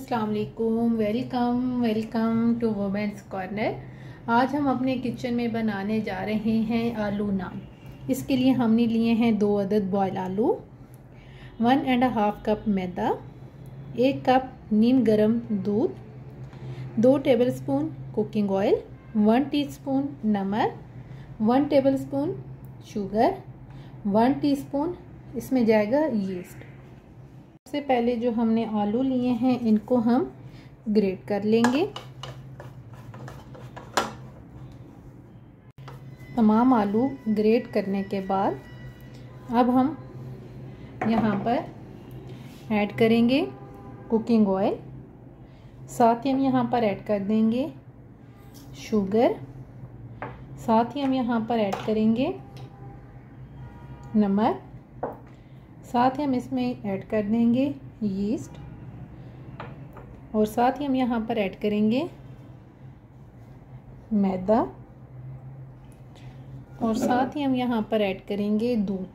अस्सलाम वालेकुम। Welcome to women's corner. आज हम अपने किचन में बनाने जा रहे हैं आलू नान। इसके लिए हमने लिए हैं 2 अदद बॉयल आलू, 1.5 कप मैदा, 1 कप नीम गरम दूध, 2 टेबलस्पून कुकिंग ऑयल, 1 टीस्पून नमक, 1 टेबलस्पून शुगर, 1 टीस्पून इसमें जाएगा यीस्ट। सबसे पहले जो हमने आलू लिए हैं इनको हम ग्रेट कर लेंगे। तमाम आलू ग्रेट करने के बाद अब हम यहाँ पर ऐड करेंगे कुकिंग ऑयल, साथ ही हम यहाँ पर ऐड कर देंगे शुगर, साथ ही हम यहाँ पर ऐड करेंगे नमक, साथ ही हम इसमें ऐड कर देंगे यीस्ट और साथ ही हम यहाँ पर ऐड करेंगे मैदा और साथ ही हम यहाँ पर ऐड करेंगे दूध।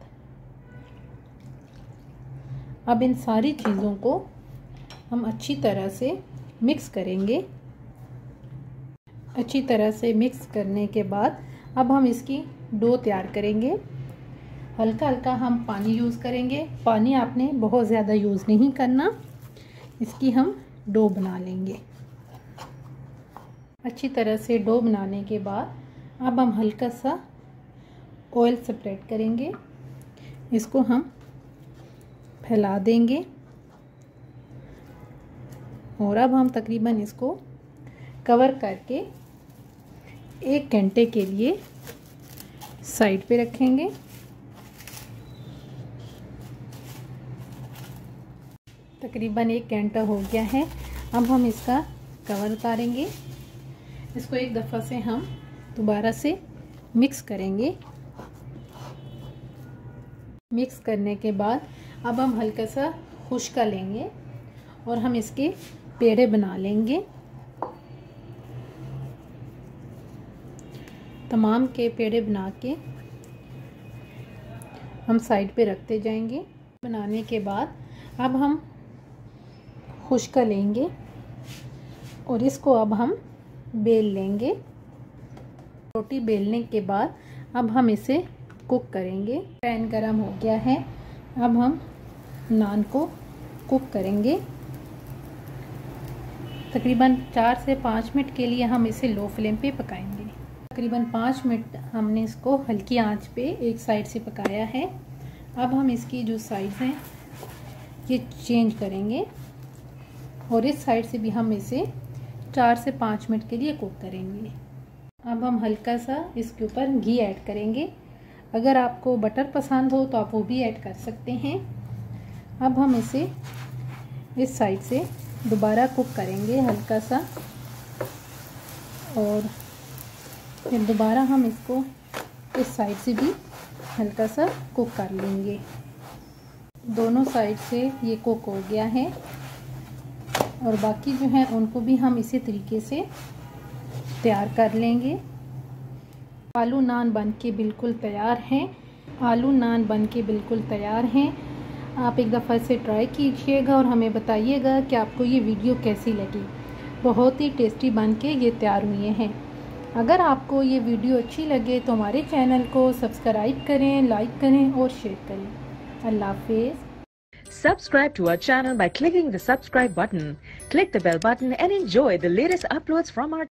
अब इन सारी चीज़ों को हम अच्छी तरह से मिक्स करेंगे। अच्छी तरह से मिक्स करने के बाद अब हम इसकी डो तैयार करेंगे। हल्का हल्का हम पानी यूज़ करेंगे। पानी आपने बहुत ज़्यादा यूज़ नहीं करना। इसकी हम डो बना लेंगे। अच्छी तरह से डो बनाने के बाद अब हम हल्का सा ऑयल स्प्रेड करेंगे। इसको हम फैला देंगे और अब हम तकरीबन इसको कवर करके 1 घंटे के लिए साइड पे रखेंगे। तकरीबन 1 घंटा हो गया है। अब हम इसका कवर उतारेंगे। इसको एक दफ़ा से हम दोबारा से मिक्स करेंगे। मिक्स करने के बाद अब हम हल्का सा खुश्का लेंगे और हम इसके पेड़े बना लेंगे। तमाम के पेड़े बना के हम साइड पे रखते जाएंगे। बनाने के बाद अब हम खुश्का लेंगे और इसको अब हम बेल लेंगे। रोटी बेलने के बाद अब हम इसे कुक करेंगे। पैन गरम हो गया है। अब हम नान को कुक करेंगे। तकरीबन 4 से 5 मिनट के लिए हम इसे लो फ्लेम पे पकाएंगे। तकरीबन 5 मिनट हमने इसको हल्की आंच पे एक साइड से पकाया है। अब हम इसकी जो साइड्स हैं ये चेंज करेंगे और इस साइड से भी हम इसे 4 से 5 मिनट के लिए कुक करेंगे। अब हम हल्का सा इसके ऊपर घी ऐड करेंगे। अगर आपको बटर पसंद हो तो आप वो भी ऐड कर सकते हैं। अब हम इसे इस साइड से दोबारा कुक करेंगे हल्का सा और फिर दोबारा हम इसको इस साइड से भी हल्का सा कुक कर लेंगे। दोनों साइड से ये कुक हो गया है और बाकी जो है उनको भी हम इसी तरीके से तैयार कर लेंगे। आलू नान बनके बिल्कुल तैयार हैं। आलू नान बनके बिल्कुल तैयार हैं। आप एक दफ़ा इसे ट्राई कीजिएगा और हमें बताइएगा कि आपको ये वीडियो कैसी लगी। बहुत ही टेस्टी बनके ये तैयार हुए हैं। अगर आपको ये वीडियो अच्छी लगे तो हमारे चैनल को सब्सक्राइब करें, लाइक करें और शेयर करें। अल्लाह हाफिज़। Subscribe to our channel by clicking the subscribe button. Click the bell button and enjoy the latest uploads from our